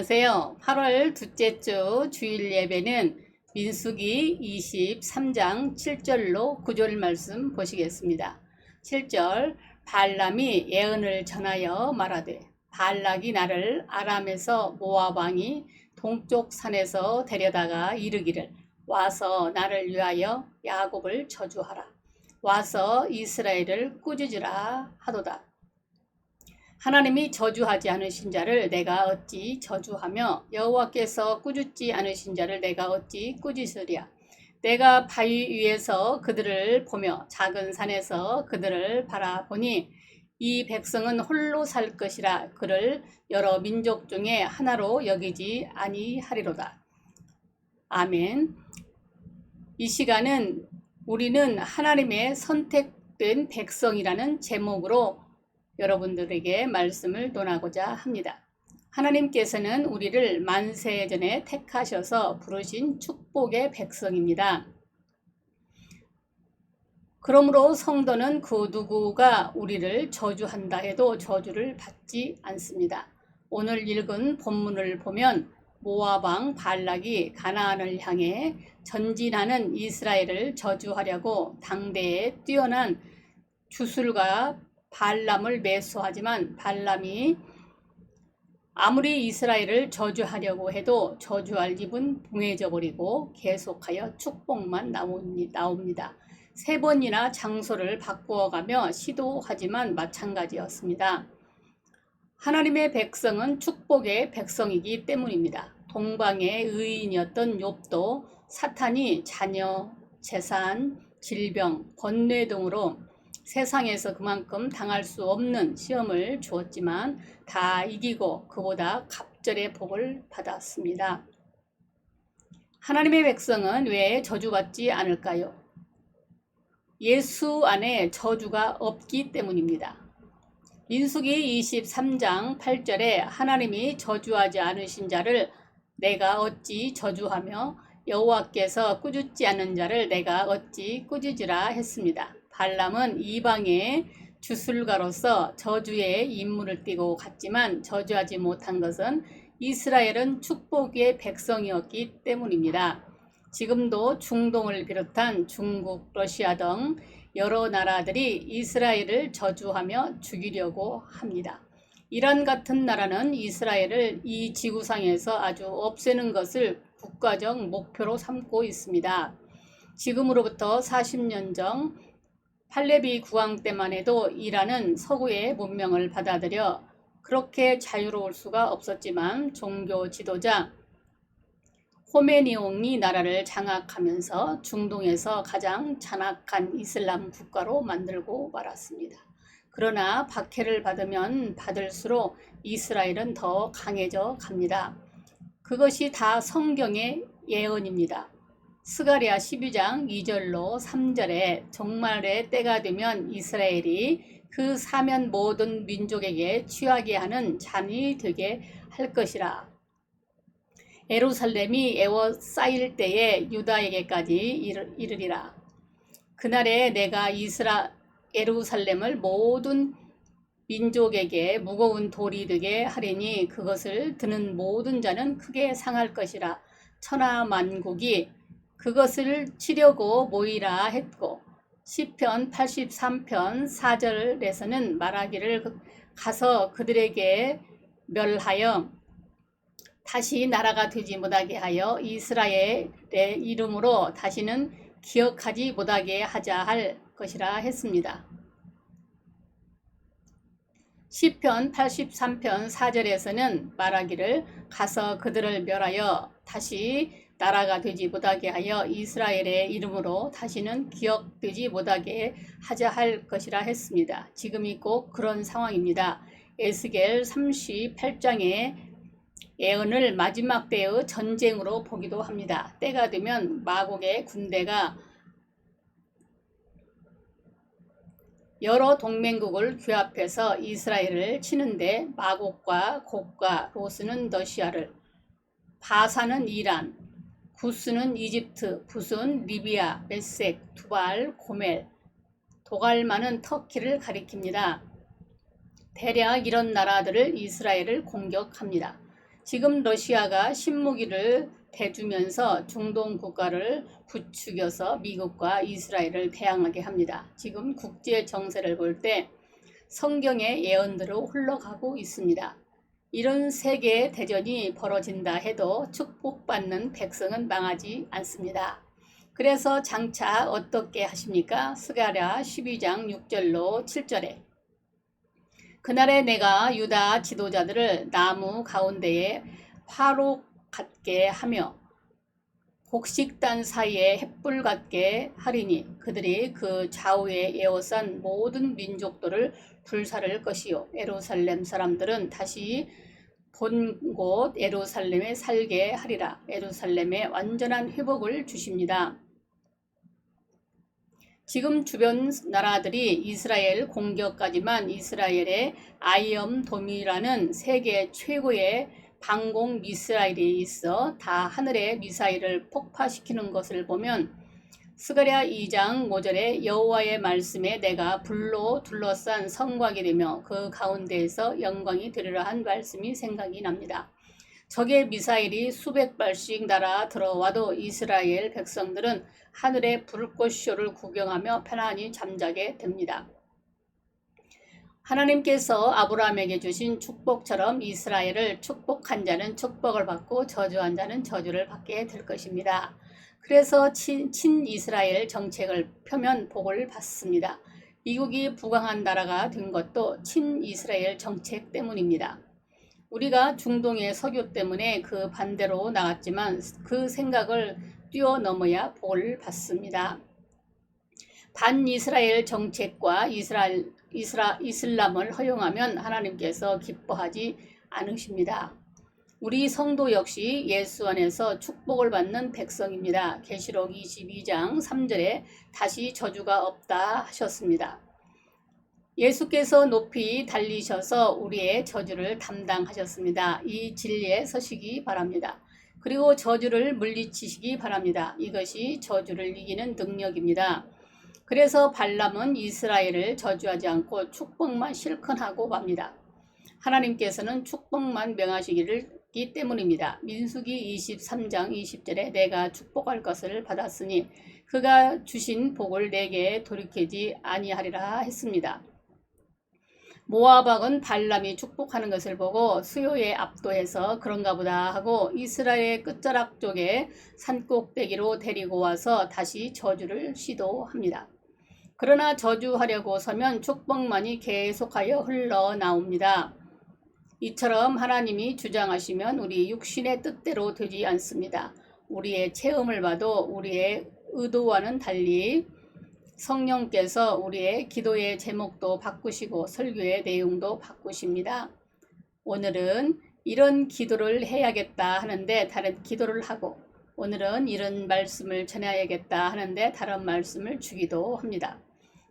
안녕하세요. 8월 둘째 주 주일 예배는 민수기 23장 7절로 9절 말씀 보시겠습니다. 7절 발람이 예언을 전하여 말하되 발락이 나를 아람에서 모압 왕이 동쪽 산에서 데려다가 이르기를 와서 나를 위하여 야곱을 저주하라. 와서 이스라엘을 꾸짖으라 하도다. 하나님이 저주하지 않으신 자를 내가 어찌 저주하며 여호와께서 꾸짖지 않으신 자를 내가 어찌 꾸짖으랴. 내가 바위 위에서 그들을 보며 작은 산에서 그들을 바라보니 이 백성은 홀로 살 것이라. 그를 여러 민족 중에 하나로 여기지 아니하리로다. 아멘. 이 시간은 우리는 하나님의 선택된 백성이라는 제목으로 여러분들에게 말씀을 논하고자 합니다. 하나님께서는 우리를 만세전에 택하셔서 부르신 축복의 백성입니다. 그러므로 성도는 그 누구가 우리를 저주한다 해도 저주를 받지 않습니다. 오늘 읽은 본문을 보면 모압 왕 발락이 가나안을 향해 전진하는 이스라엘을 저주하려고 당대에 뛰어난 주술과 발람을 매수하지만 발람이 아무리 이스라엘을 저주하려고 해도 저주할 입은 붕해져 버리고 계속하여 축복만 나옵니다. 3번이나 장소를 바꾸어가며 시도하지만 마찬가지였습니다. 하나님의 백성은 축복의 백성이기 때문입니다. 동방의 의인이었던 욥도 사탄이 자녀, 재산, 질병, 번뇌 등으로 세상에서 그만큼 당할 수 없는 시험을 주었지만 다 이기고 그보다 갑절의 복을 받았습니다. 하나님의 백성은 왜 저주받지 않을까요? 예수 안에 저주가 없기 때문입니다. 민수기 23장 8절에 하나님이 저주하지 않으신 자를 내가 어찌 저주하며 여호와께서 꾸짖지 않은 자를 내가 어찌 꾸짖으라 했습니다. 발람은 이방의 주술가로서 저주의 임무를 띠고 갔지만 저주하지 못한 것은 이스라엘은 축복의 백성이었기 때문입니다. 지금도 중동을 비롯한 중국, 러시아 등 여러 나라들이 이스라엘을 저주하며 죽이려고 합니다. 이란 같은 나라는 이스라엘을 이 지구상에서 아주 없애는 것을 국가적 목표로 삼고 있습니다. 지금으로부터 40년 전 팔레비 국왕 때만 해도 이란은 서구의 문명을 받아들여 그렇게 자유로울 수가 없었지만 종교 지도자 호메니옹이 나라를 장악하면서 중동에서 가장 잔악한 이슬람 국가로 만들고 말았습니다. 그러나 박해를 받으면 받을수록 이스라엘은 더 강해져 갑니다. 그것이 다 성경의 예언입니다. 스가랴 12장 2절로 3절에 종말의 때가 되면 이스라엘이 그 사면 모든 민족에게 취하게 하는 잔이 되게 할 것이라. 예루살렘이 에워싸일 때에 유다에게까지 이르리라. 그날에 내가 예루살렘을 모든 민족에게 무거운 돌이 되게 하리니 그것을 드는 모든 자는 크게 상할 것이라. 천하 만국이 그것을 치려고 모이라 했고 시편 83편 4절에서는 말하기를 가서 그들에게 멸하여 다시 나라가 되지 못하게 하여 이스라엘의 이름으로 다시는 기억하지 못하게 하자 할 것이라 했습니다. 시편 83편 4절에서는 말하기를 가서 그들을 멸하여 다시 나라가 되지 못하게 하여 이스라엘의 이름으로 다시는 기억되지 못하게 하자 할 것이라 했습니다. 지금이 꼭 그런 상황입니다. 에스겔 38장의 예언을 마지막 때의 전쟁으로 보기도 합니다. 때가 되면 마곡의 군대가 여러 동맹국을 규합해서 이스라엘을 치는데 마곡과 곡과 로스는 러시아를, 바사는 이란, 구스는 이집트, 붓은 리비아, 메색, 두발, 고멜, 도갈마는 터키를 가리킵니다. 대략 이런 나라들을 이스라엘을 공격합니다. 지금 러시아가 신무기를 대주면서 중동 국가를 부추겨서 미국과 이스라엘을 대항하게 합니다. 지금 국제 정세를 볼 때 성경의 예언대로 흘러가고 있습니다. 이런 세계 대전이 벌어진다 해도 축복받는 백성은 망하지 않습니다. 그래서 장차 어떻게 하십니까? 스가랴 12장 6절로 7절에 그날에 내가 유다 지도자들을 나무 가운데에 화로 같게 하며 곡식단 사이에 횃불 같게 하리니 그들이 그 좌우에 에워싼 모든 민족들을 불사를 것이요 예루살렘 사람들은 다시 본 곳 예루살렘에 살게 하리라. 예루살렘에 완전한 회복을 주십니다. 지금 주변 나라들이 이스라엘 공격까지만 이스라엘의 아이엄돔이라는 세계 최고의 방공 미사일이 있어 다 하늘의 미사일을 폭파시키는 것을 보면 스가랴 2장 5절에 여호와의 말씀에 내가 불로 둘러싼 성곽이 되며 그 가운데에서 영광이 되리라 한 말씀이 생각이 납니다. 적의 미사일이 수백 발씩 날아 들어와도 이스라엘 백성들은 하늘의 불꽃쇼를 구경하며 편안히 잠자게 됩니다. 하나님께서 아브라함에게 주신 축복처럼 이스라엘을 축복한 자는 축복을 받고 저주한 자는 저주를 받게 될 것입니다. 그래서 친이스라엘 정책을 펴면 복을 받습니다. 미국이 부강한 나라가 된 것도 친이스라엘 정책 때문입니다. 우리가 중동의 석유 때문에 그 반대로 나갔지만 그 생각을 뛰어넘어야 복을 받습니다. 반이스라엘 정책과 이슬람을 허용하면 하나님께서 기뻐하지 않으십니다. 우리 성도 역시 예수 안에서 축복을 받는 백성입니다. 계시록 22장 3절에 다시 저주가 없다 하셨습니다. 예수께서 높이 달리셔서 우리의 저주를 담당하셨습니다. 이 진리에 서시기 바랍니다. 그리고 저주를 물리치시기 바랍니다. 이것이 저주를 이기는 능력입니다. 그래서 발람은 이스라엘을 저주하지 않고 축복만 실컷 하고 맙니다. 하나님께서는 축복만 명하시기 때문입니다. 민수기 23장 20절에 내가 축복할 것을 받았으니 그가 주신 복을 내게 돌이키지 아니하리라 했습니다. 모압왕은 발람이 축복하는 것을 보고 수요에 압도해서 그런가 보다 하고 이스라엘의 끝자락 쪽에 산꼭대기로 데리고 와서 다시 저주를 시도합니다. 그러나 저주하려고 서면 축복만이 계속하여 흘러나옵니다. 이처럼 하나님이 주장하시면 우리 육신의 뜻대로 되지 않습니다. 우리의 체험을 봐도 우리의 의도와는 달리 성령께서 우리의 기도의 제목도 바꾸시고 설교의 내용도 바꾸십니다. 오늘은 이런 기도를 해야겠다 하는데 다른 기도를 하고 오늘은 이런 말씀을 전해야겠다 하는데 다른 말씀을 주기도 합니다.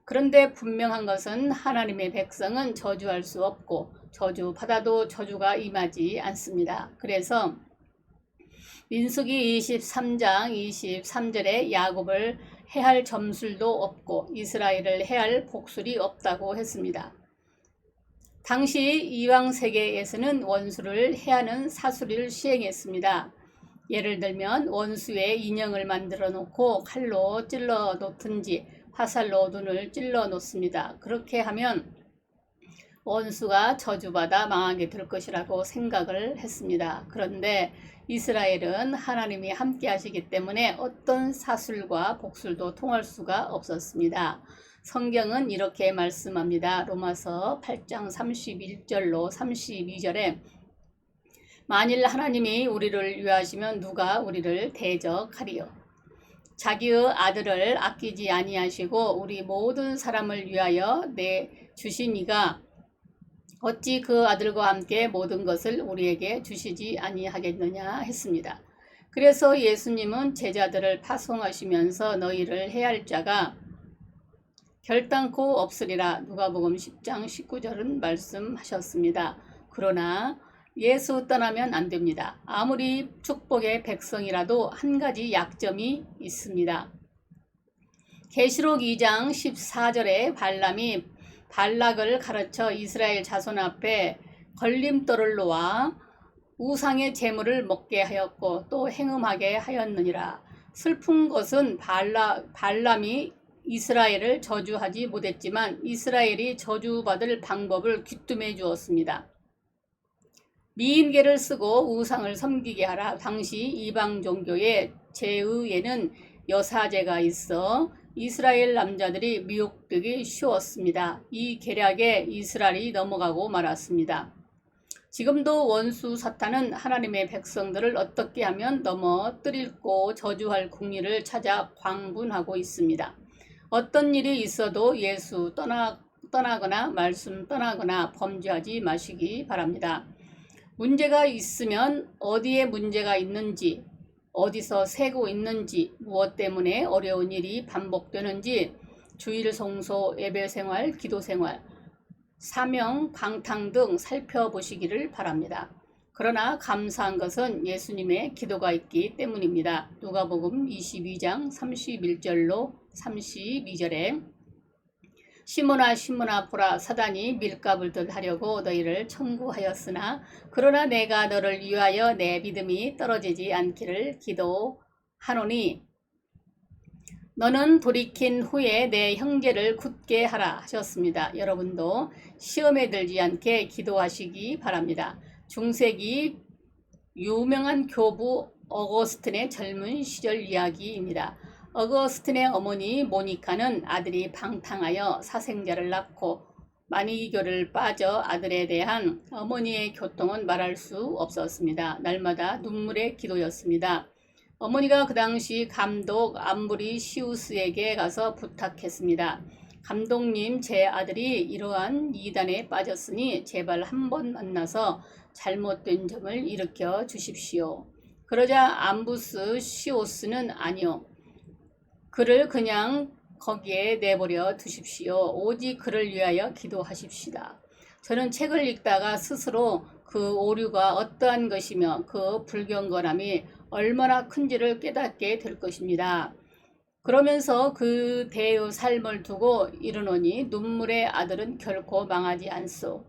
그런데 분명한 것은 하나님의 백성은 저주할 수 없고 저주받아도 저주가 임하지 않습니다. 그래서 민수기 23장 23절에 야곱을 해할 점술도 없고 이스라엘을 해할 복술이 없다고 했습니다. 당시 이방 세계에서는 원수를 해하는 사술을 시행했습니다. 예를 들면 원수의 인형을 만들어 놓고 칼로 찔러 놓든지 화살로 눈을 찔러 놓습니다. 그렇게 하면 원수가 저주받아 망하게 될 것이라고 생각을 했습니다. 그런데 이스라엘은 하나님이 함께 하시기 때문에 어떤 사술과 복술도 통할 수가 없었습니다. 성경은 이렇게 말씀합니다. 로마서 8장 31절로 32절에 만일 하나님이 우리를 위하시면 누가 우리를 대적하리요. 자기의 아들을 아끼지 아니하시고 우리 모든 사람을 위하여 내주시니가 어찌 그 아들과 함께 모든 것을 우리에게 주시지 아니하겠느냐 했습니다. 그래서 예수님은 제자들을 파송하시면서 너희를 해할 자가 결단코 없으리라 누가복음 10장 19절은 말씀하셨습니다. 그러나 예수 떠나면 안 됩니다. 아무리 축복의 백성이라도 한 가지 약점이 있습니다. 계시록 2장 14절에 발람이 발락을 가르쳐 이스라엘 자손 앞에 걸림돌을 놓아 우상의 제물을 먹게 하였고 또 행음하게 하였느니라. 슬픈 것은 발람이 이스라엘을 저주하지 못했지만 이스라엘이 저주받을 방법을 귀뜸해 주었습니다. 미인계를 쓰고 우상을 섬기게 하라. 당시 이방 종교의 제의에는 여사제가 있어 이스라엘 남자들이 미혹되기 쉬웠습니다. 이 계략에 이스라엘이 넘어가고 말았습니다. 지금도 원수 사탄은 하나님의 백성들을 어떻게 하면 넘어뜨리고 저주할 궁리를 찾아 광분하고 있습니다. 어떤 일이 있어도 예수 떠나거나 말씀 떠나거나 범죄하지 마시기 바랍니다. 문제가 있으면 어디에 문제가 있는지, 어디서 새고 있는지, 무엇 때문에 어려운 일이 반복되는지, 주일 성소, 예배 생활, 기도 생활, 사명, 방탕 등 살펴보시기를 바랍니다. 그러나 감사한 것은 예수님의 기도가 있기 때문입니다. 누가복음 22장 31절로 32절에 시몬아 보라, 사단이 밀가불 듯 하려고 너희를 청구하였으나 그러나 내가 너를 위하여 내 믿음이 떨어지지 않기를 기도하노니 너는 돌이킨 후에 내 형제를 굳게 하라 하셨습니다. 여러분도 시험에 들지 않게 기도하시기 바랍니다. 중세기 유명한 교부 어거스틴의 젊은 시절 이야기입니다. 어거스틴의 어머니 모니카는 아들이 방탕하여 사생자를 낳고 만이교를 빠져 아들에 대한 어머니의 고통은 말할 수 없었습니다. 날마다 눈물의 기도였습니다. 어머니가 그 당시 감독 암브리시우스에게 가서 부탁했습니다. 감독님, 제 아들이 이러한 이단에 빠졌으니 제발 한번 만나서 잘못된 점을 일으켜 주십시오. 그러자 암브리시우스는 아니요. 그를 그냥 거기에 내버려 두십시오. 오직 그를 위하여 기도하십시다. 저는 책을 읽다가 스스로 그 오류가 어떠한 것이며 그 불경건함이 얼마나 큰지를 깨닫게 될 것입니다. 그러면서 그 대의 삶을 두고 이르노니 눈물의 아들은 결코 망하지 않소.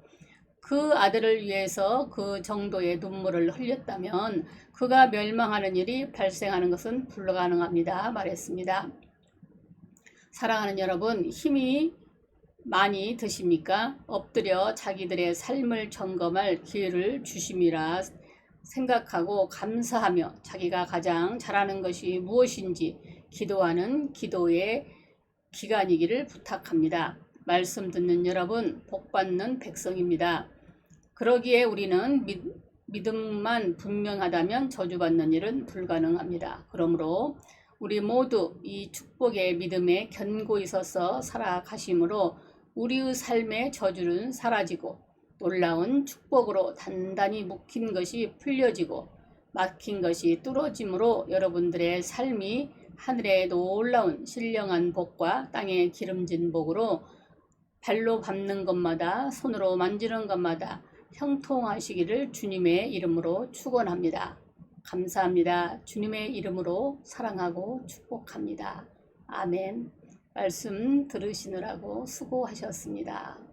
그 아들을 위해서 그 정도의 눈물을 흘렸다면 그가 멸망하는 일이 발생하는 것은 불가능합니다. 말했습니다. 사랑하는 여러분, 힘이 많이 드십니까? 엎드려 자기들의 삶을 점검할 기회를 주심이라 생각하고 감사하며 자기가 가장 잘하는 것이 무엇인지 기도하는 기도의 기간이기를 부탁합니다. 말씀 듣는 여러분, 복받는 백성입니다. 그러기에 우리는 믿음만 분명하다면 저주받는 일은 불가능합니다. 그러므로 우리 모두 이 축복의 믿음에 견고히 서서 살아가심으로 우리의 삶의 저주는 사라지고 놀라운 축복으로 단단히 묵힌 것이 풀려지고 막힌 것이 뚫어짐으로 여러분들의 삶이 하늘의 놀라운 신령한 복과 땅의 기름진 복으로 발로 밟는 것마다 손으로 만지는 것마다 형통하시기를 주님의 이름으로 축원합니다. 감사합니다. 주님의 이름으로 사랑하고 축복합니다. 아멘. 말씀 들으시느라고 수고하셨습니다.